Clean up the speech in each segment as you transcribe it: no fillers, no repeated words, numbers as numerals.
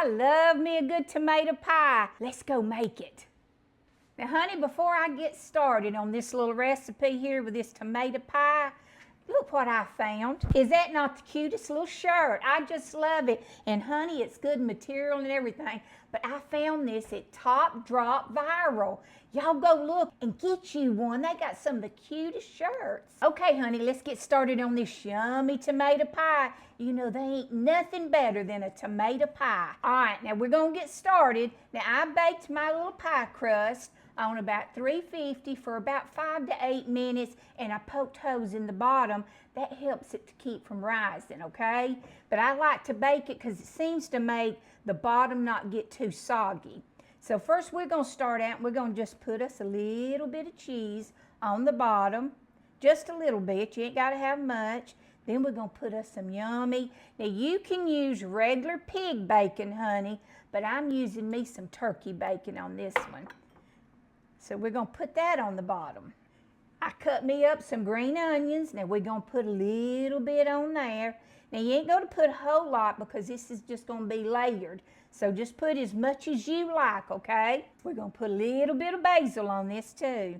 I love me a good tomato pie. Let's go make it. Now, honey, before I get started on this little recipe here with this tomato pie, look what I found. Is that not the cutest little shirt? I just love it. And honey, it's good material and everything. But I found this at Top Drop Viral. Y'all go look and get you one. They got some of the cutest shirts. Okay, honey, let's get started on this yummy tomato pie. You know, they ain't nothing better than a tomato pie. All right, now we're gonna get started. Now, I baked my little pie crust on about 350 for about 5 to 8 minutes, and I poked holes in the bottom. That helps it to keep from rising, okay? But I like to bake it because it seems to make the bottom not get too soggy. So first we're gonna start out, we're gonna just put us a little bit of cheese on the bottom, just a little bit, you ain't gotta have much. Then we're gonna put us some yummy. Now you can use regular pig bacon, honey, but I'm using me some turkey bacon on this one. So we're gonna put that on the bottom. I cut me up some green onions. Now we're gonna put a little bit on there. Now you ain't gonna put a whole lot because this is just gonna be layered. So just put as much as you like, okay? We're gonna put a little bit of basil on this too.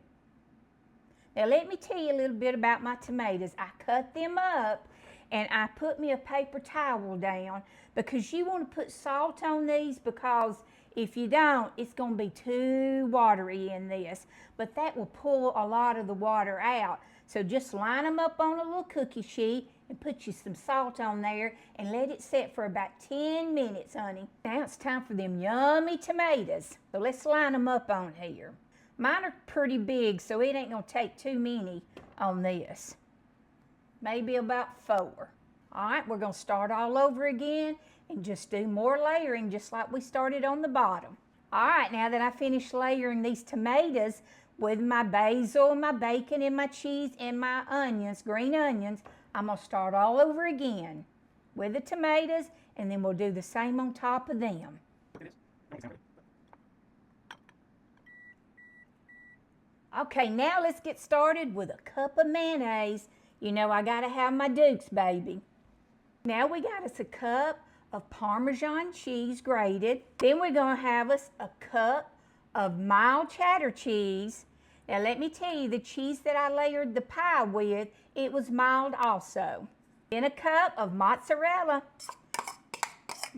Now let me tell you a little bit about my tomatoes. I cut them up and I put me a paper towel down because you wanna put salt on these because if you don't, it's gonna be too watery in this, but that will pull a lot of the water out. So just line them up on a little cookie sheet and put you some salt on there and let it set for about 10 minutes, honey. Now it's time for them yummy tomatoes. So let's line them up on here. Mine are pretty big, so it ain't gonna take too many on this. Maybe about 4. All right, we're gonna start all over again and just do more layering just like we started on the bottom. All right, now that I finished layering these tomatoes with my basil, my bacon, and my cheese, and my onions, green onions, I'm gonna start all over again with the tomatoes, and then we'll do the same on top of them. Okay, now let's get started with a cup of mayonnaise. You know I gotta have my Dukes, baby. Now we got us a cup of Parmesan cheese grated. Then we're gonna have us a cup of mild cheddar cheese. Now let me tell you, the cheese that I layered the pie with, it was mild also. Then a cup of mozzarella.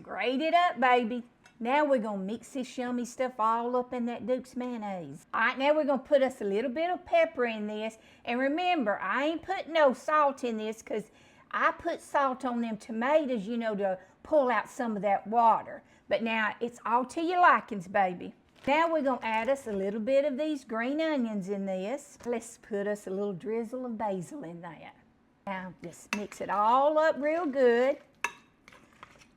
Grate it up, baby. Now we're gonna mix this yummy stuff all up in that Duke's mayonnaise. All right, now we're gonna put us a little bit of pepper in this. And remember, I ain't putting no salt in this because I put salt on them tomatoes, you know, to pull out some of that water. But now it's all to your likings, baby. Now we're gonna add us a little bit of these green onions in this. Let's put us a little drizzle of basil in there. Now just mix it all up real good.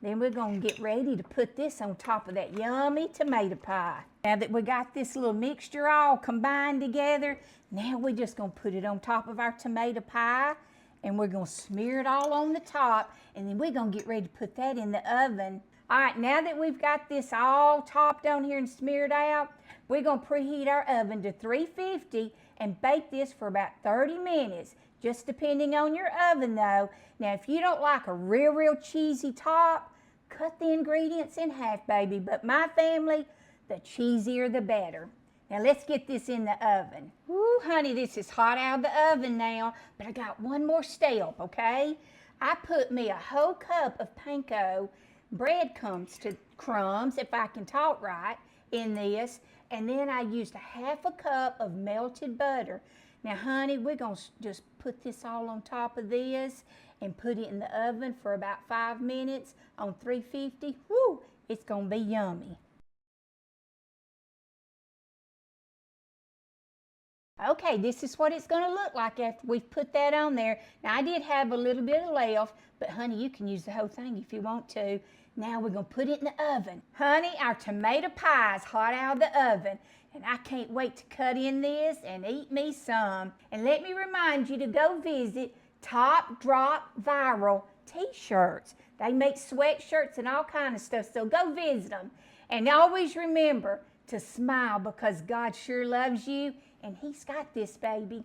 Then we're gonna get ready to put this on top of that yummy tomato pie. Now that we got this little mixture all combined together, now we're just gonna put it on top of our tomato pie and we're gonna smear it all on the top, and then we're gonna get ready to put that in the oven. All right, now that we've got this all topped on here and smeared out, we're gonna preheat our oven to 350 and bake this for about 30 minutes, just depending on your oven though. Now, if you don't like a real cheesy top, cut the ingredients in half, baby. But my family, the cheesier the better. Now let's get this in the oven. Ooh, honey, this is hot out of the oven now, but I got one more step, okay? I put me a whole cup of panko breadcrumbs, if I can talk right, in this, and then I used a half a cup of melted butter. Now, honey, we're gonna just put this all on top of this and put it in the oven for about 5 minutes on 350. Woo, it's gonna be yummy. Okay, this is what it's going to look like after we've put that on there. Now, I did have a little bit of left, but honey, you can use the whole thing if you want to. Now we're going to put it in the oven. Honey, our tomato pie is hot out of the oven, and I can't wait to cut in this and eat me some. And let me remind you to go visit Top Drop Viral t-shirts. They make sweatshirts and all kind of stuff, so go visit them. And always remember to smile because God sure loves you, and He's got this, baby.